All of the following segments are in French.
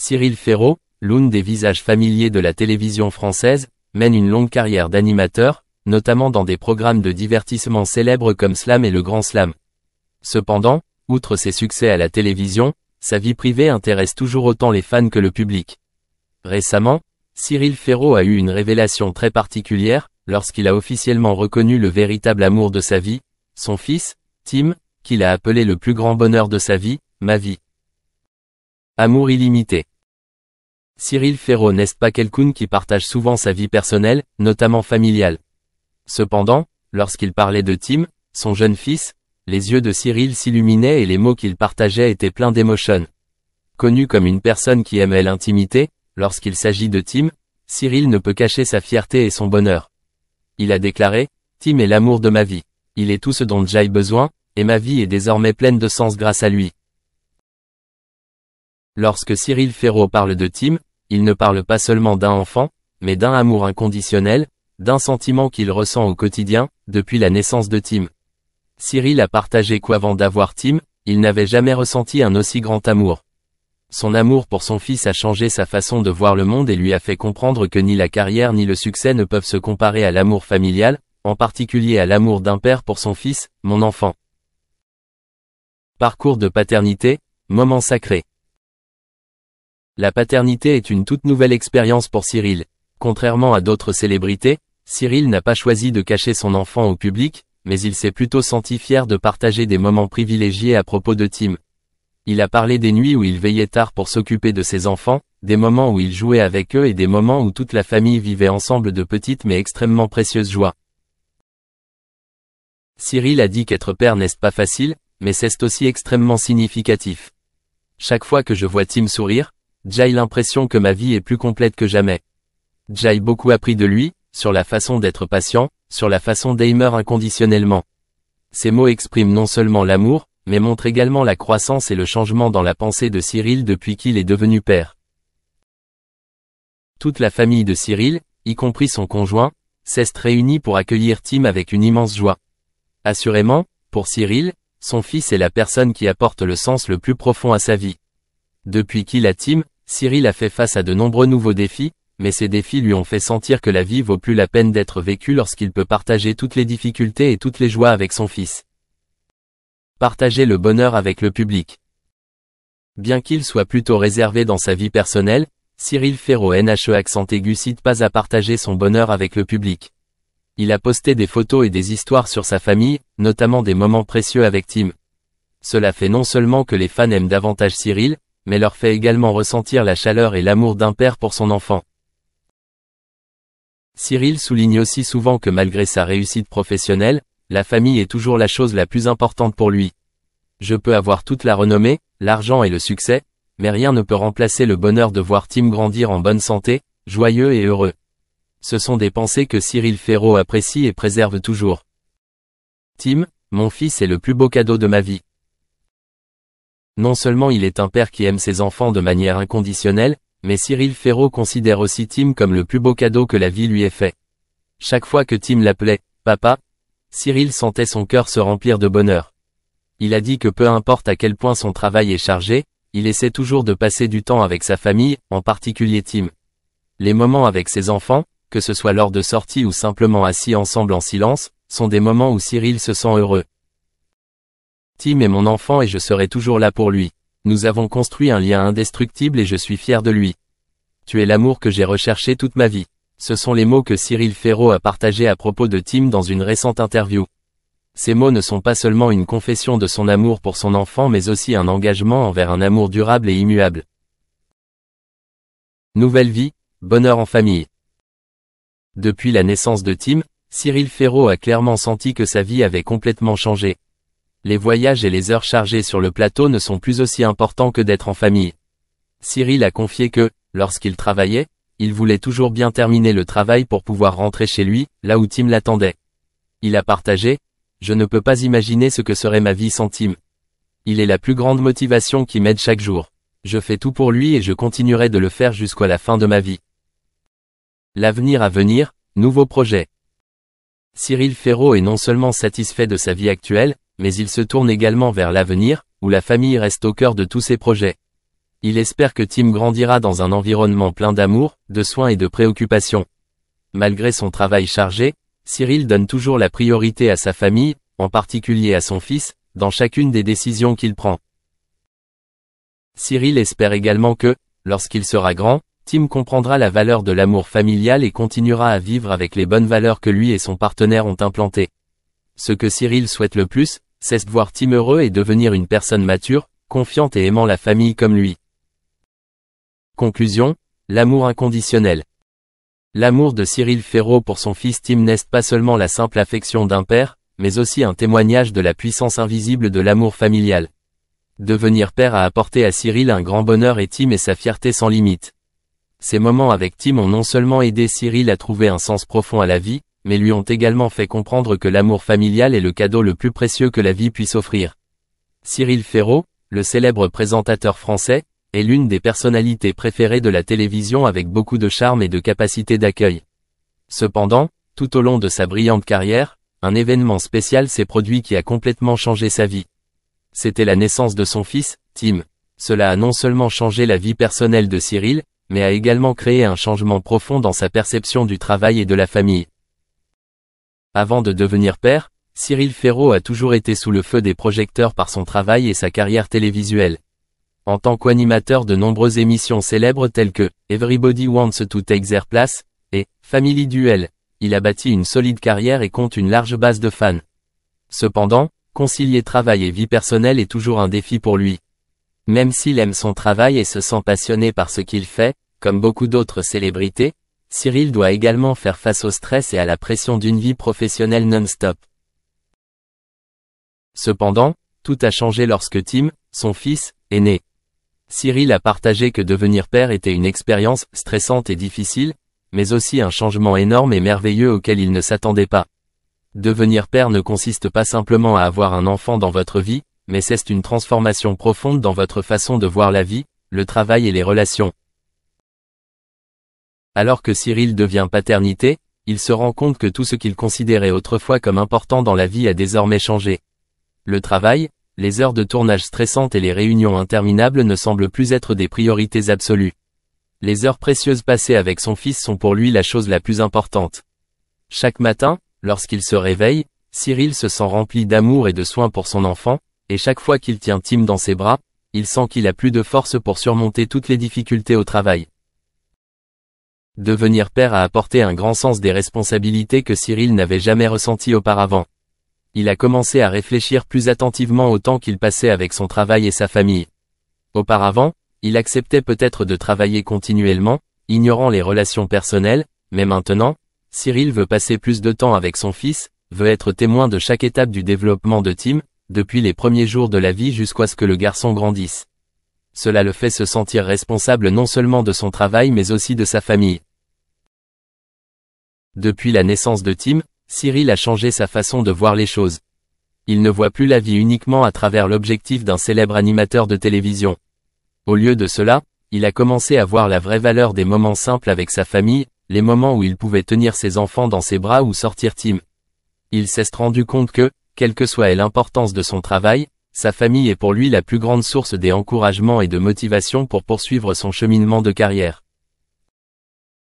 Cyril Ferraud, l'un des visages familiers de la télévision française, mène une longue carrière d'animateur, notamment dans des programmes de divertissement célèbres comme Slam et Le Grand Slam. Cependant, outre ses succès à la télévision, sa vie privée intéresse toujours autant les fans que le public. Récemment, Cyril Ferraud a eu une révélation très particulière, lorsqu'il a officiellement reconnu le véritable amour de sa vie, son fils, Tim, qu'il a appelé le plus grand bonheur de sa vie, ma vie. Amour illimité. Cyril Ferraud n'est pas quelqu'un qui partage souvent sa vie personnelle, notamment familiale. Cependant, lorsqu'il parlait de Tim, son jeune fils, les yeux de Cyril s'illuminaient et les mots qu'il partageait étaient pleins d'émotion. Connu comme une personne qui aimait l'intimité, lorsqu'il s'agit de Tim, Cyril ne peut cacher sa fierté et son bonheur. Il a déclaré, « Tim est l'amour de ma vie. Il est tout ce dont j'ai besoin, et ma vie est désormais pleine de sens grâce à lui. » Lorsque Cyril Ferraud parle de Tim, il ne parle pas seulement d'un enfant, mais d'un amour inconditionnel, d'un sentiment qu'il ressent au quotidien, depuis la naissance de Tim. Cyril a partagé qu'avant d'avoir Tim, il n'avait jamais ressenti un aussi grand amour. Son amour pour son fils a changé sa façon de voir le monde et lui a fait comprendre que ni la carrière ni le succès ne peuvent se comparer à l'amour familial, en particulier à l'amour d'un père pour son fils, mon enfant. Parcours de paternité, moment sacré. La paternité est une toute nouvelle expérience pour Cyril. Contrairement à d'autres célébrités, Cyril n'a pas choisi de cacher son enfant au public, mais il s'est plutôt senti fier de partager des moments privilégiés à propos de Tim. Il a parlé des nuits où il veillait tard pour s'occuper de ses enfants, des moments où il jouait avec eux et des moments où toute la famille vivait ensemble de petites mais extrêmement précieuses joies. Cyril a dit qu'être père n'est pas facile, mais c'est aussi extrêmement significatif. Chaque fois que je vois Tim sourire, j'ai l'impression que ma vie est plus complète que jamais. J'ai beaucoup appris de lui, sur la façon d'être patient, sur la façon d'aimer inconditionnellement. Ces mots expriment non seulement l'amour, mais montrent également la croissance et le changement dans la pensée de Cyril depuis qu'il est devenu père. Toute la famille de Cyril, y compris son conjoint, s'est réunie pour accueillir Tim avec une immense joie. Assurément, pour Cyril, son fils est la personne qui apporte le sens le plus profond à sa vie. Depuis qu'il a Tim, Cyril a fait face à de nombreux nouveaux défis, mais ces défis lui ont fait sentir que la vie vaut plus la peine d'être vécue lorsqu'il peut partager toutes les difficultés et toutes les joies avec son fils. Partager le bonheur avec le public. Bien qu'il soit plutôt réservé dans sa vie personnelle, Cyril Ferraud n'hésite pas à partager son bonheur avec le public. Il a posté des photos et des histoires sur sa famille, notamment des moments précieux avec Tim. Cela fait non seulement que les fans aiment davantage Cyril, mais leur fait également ressentir la chaleur et l'amour d'un père pour son enfant. Cyril souligne aussi souvent que malgré sa réussite professionnelle, la famille est toujours la chose la plus importante pour lui. Je peux avoir toute la renommée, l'argent et le succès, mais rien ne peut remplacer le bonheur de voir Tim grandir en bonne santé, joyeux et heureux. Ce sont des pensées que Cyril Ferraud apprécie et préserve toujours. Tim, mon fils est le plus beau cadeau de ma vie. Non seulement il est un père qui aime ses enfants de manière inconditionnelle, mais Cyril Ferraud considère aussi Tim comme le plus beau cadeau que la vie lui ait fait. Chaque fois que Tim l'appelait « Papa », Cyril sentait son cœur se remplir de bonheur. Il a dit que peu importe à quel point son travail est chargé, il essaie toujours de passer du temps avec sa famille, en particulier Tim. Les moments avec ses enfants, que ce soit lors de sorties ou simplement assis ensemble en silence, sont des moments où Cyril se sent heureux. Tim est mon enfant et je serai toujours là pour lui. Nous avons construit un lien indestructible et je suis fier de lui. Tu es l'amour que j'ai recherché toute ma vie. Ce sont les mots que Cyril Ferraud a partagés à propos de Tim dans une récente interview. Ces mots ne sont pas seulement une confession de son amour pour son enfant mais aussi un engagement envers un amour durable et immuable. Nouvelle vie, bonheur en famille. Depuis la naissance de Tim, Cyril Ferraud a clairement senti que sa vie avait complètement changé. Les voyages et les heures chargées sur le plateau ne sont plus aussi importants que d'être en famille. Cyril a confié que, lorsqu'il travaillait, il voulait toujours bien terminer le travail pour pouvoir rentrer chez lui, là où Tim l'attendait. Il a partagé « Je ne peux pas imaginer ce que serait ma vie sans Tim. Il est la plus grande motivation qui m'aide chaque jour. Je fais tout pour lui et je continuerai de le faire jusqu'à la fin de ma vie. » L'avenir à venir, nouveaux projets. Cyril Ferraud est non seulement satisfait de sa vie actuelle, mais il se tourne également vers l'avenir, où la famille reste au cœur de tous ses projets. Il espère que Tim grandira dans un environnement plein d'amour, de soins et de préoccupations. Malgré son travail chargé, Cyril donne toujours la priorité à sa famille, en particulier à son fils, dans chacune des décisions qu'il prend. Cyril espère également que, lorsqu'il sera grand, Tim comprendra la valeur de l'amour familial et continuera à vivre avec les bonnes valeurs que lui et son partenaire ont implantées. Ce que Cyril souhaite le plus, c'est de voir Tim heureux et devenir une personne mature, confiante et aimant la famille comme lui. Conclusion, l'amour inconditionnel. L'amour de Cyril Ferraud pour son fils Tim n'est pas seulement la simple affection d'un père, mais aussi un témoignage de la puissance invisible de l'amour familial. Devenir père a apporté à Cyril un grand bonheur et Tim est sa fierté sans limite. Ces moments avec Tim ont non seulement aidé Cyril à trouver un sens profond à la vie, mais lui ont également fait comprendre que l'amour familial est le cadeau le plus précieux que la vie puisse offrir. Cyril Ferraud, le célèbre présentateur français, est l'une des personnalités préférées de la télévision avec beaucoup de charme et de capacité d'accueil. Cependant, tout au long de sa brillante carrière, un événement spécial s'est produit qui a complètement changé sa vie. C'était la naissance de son fils, Tim. Cela a non seulement changé la vie personnelle de Cyril, mais a également créé un changement profond dans sa perception du travail et de la famille. Avant de devenir père, Cyril Ferraud a toujours été sous le feu des projecteurs par son travail et sa carrière télévisuelle. En tant qu'animateur de nombreuses émissions célèbres telles que Everybody Wants to Take Their Place et Family Duel, il a bâti une solide carrière et compte une large base de fans. Cependant, concilier travail et vie personnelle est toujours un défi pour lui. Même s'il aime son travail et se sent passionné par ce qu'il fait, comme beaucoup d'autres célébrités, Cyril doit également faire face au stress et à la pression d'une vie professionnelle non-stop. Cependant, tout a changé lorsque Tim, son fils, est né. Cyril a partagé que devenir père était une expérience stressante et difficile, mais aussi un changement énorme et merveilleux auquel il ne s'attendait pas. Devenir père ne consiste pas simplement à avoir un enfant dans votre vie, mais c'est une transformation profonde dans votre façon de voir la vie, le travail et les relations. Alors que Cyril devient paternité, il se rend compte que tout ce qu'il considérait autrefois comme important dans la vie a désormais changé. Le travail, les heures de tournage stressantes et les réunions interminables ne semblent plus être des priorités absolues. Les heures précieuses passées avec son fils sont pour lui la chose la plus importante. Chaque matin, lorsqu'il se réveille, Cyril se sent rempli d'amour et de soins pour son enfant, et chaque fois qu'il tient Tim dans ses bras, il sent qu'il a plus de force pour surmonter toutes les difficultés au travail. Devenir père a apporté un grand sens des responsabilités que Cyril n'avait jamais ressenties auparavant. Il a commencé à réfléchir plus attentivement au temps qu'il passait avec son travail et sa famille. Auparavant, il acceptait peut-être de travailler continuellement, ignorant les relations personnelles, mais maintenant, Cyril veut passer plus de temps avec son fils, veut être témoin de chaque étape du développement de Tim, depuis les premiers jours de la vie jusqu'à ce que le garçon grandisse. Cela le fait se sentir responsable non seulement de son travail mais aussi de sa famille. Depuis la naissance de Tim, Cyril a changé sa façon de voir les choses. Il ne voit plus la vie uniquement à travers l'objectif d'un célèbre animateur de télévision. Au lieu de cela, il a commencé à voir la vraie valeur des moments simples avec sa famille, les moments où il pouvait tenir ses enfants dans ses bras ou sortir Tim. Il s'est rendu compte que, quelle que soit l'importance de son travail, sa famille est pour lui la plus grande source d'encouragement et de motivation pour poursuivre son cheminement de carrière.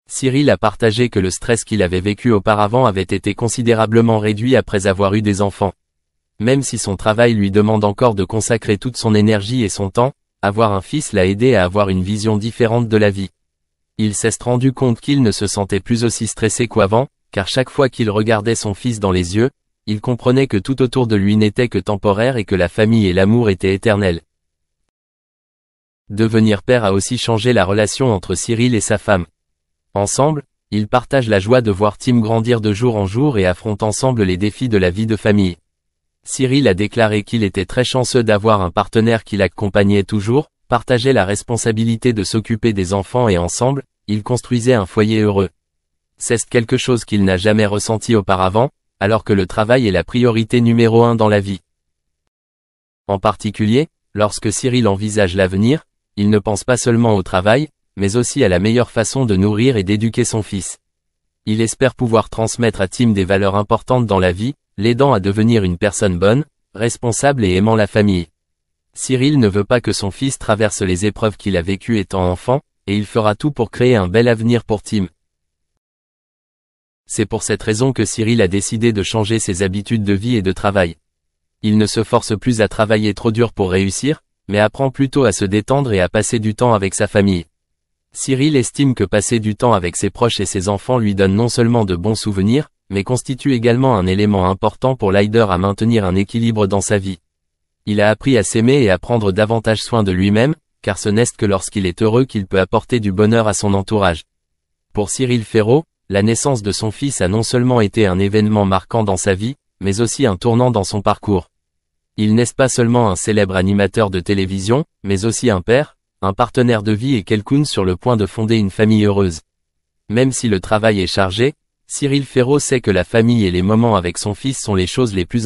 Cyril a partagé que le stress qu'il avait vécu auparavant avait été considérablement réduit après avoir eu des enfants. Même si son travail lui demande encore de consacrer toute son énergie et son temps, avoir un fils l'a aidé à avoir une vision différente de la vie. Il s'est rendu compte qu'il ne se sentait plus aussi stressé qu'avant, car chaque fois qu'il regardait son fils dans les yeux, il comprenait que tout autour de lui n'était que temporaire et que la famille et l'amour étaient éternels. Devenir père a aussi changé la relation entre Cyril et sa femme. Ensemble, ils partagent la joie de voir Tim grandir de jour en jour et affrontent ensemble les défis de la vie de famille. Cyril a déclaré qu'il était très chanceux d'avoir un partenaire qui l'accompagnait toujours, partageait la responsabilité de s'occuper des enfants et ensemble, ils construisaient un foyer heureux. C'est quelque chose qu'il n'a jamais ressenti auparavant, alors que le travail est la priorité numéro 1 dans la vie. En particulier, lorsque Cyril envisage l'avenir, il ne pense pas seulement au travail, mais aussi à la meilleure façon de nourrir et d'éduquer son fils. Il espère pouvoir transmettre à Tim des valeurs importantes dans la vie, l'aidant à devenir une personne bonne, responsable et aimant la famille. Cyril ne veut pas que son fils traverse les épreuves qu'il a vécues étant enfant, et il fera tout pour créer un bel avenir pour Tim. C'est pour cette raison que Cyril a décidé de changer ses habitudes de vie et de travail. Il ne se force plus à travailler trop dur pour réussir, mais apprend plutôt à se détendre et à passer du temps avec sa famille. Cyril estime que passer du temps avec ses proches et ses enfants lui donne non seulement de bons souvenirs, mais constitue également un élément important pour l'aider à maintenir un équilibre dans sa vie. Il a appris à s'aimer et à prendre davantage soin de lui-même, car ce n'est que lorsqu'il est heureux qu'il peut apporter du bonheur à son entourage. Pour Cyril Ferraud, la naissance de son fils a non seulement été un événement marquant dans sa vie, mais aussi un tournant dans son parcours. Il n'est pas seulement un célèbre animateur de télévision, mais aussi un père, un partenaire de vie et quelqu'un sur le point de fonder une famille heureuse. Même si le travail est chargé, Cyril Ferraud sait que la famille et les moments avec son fils sont les choses les plus importantes.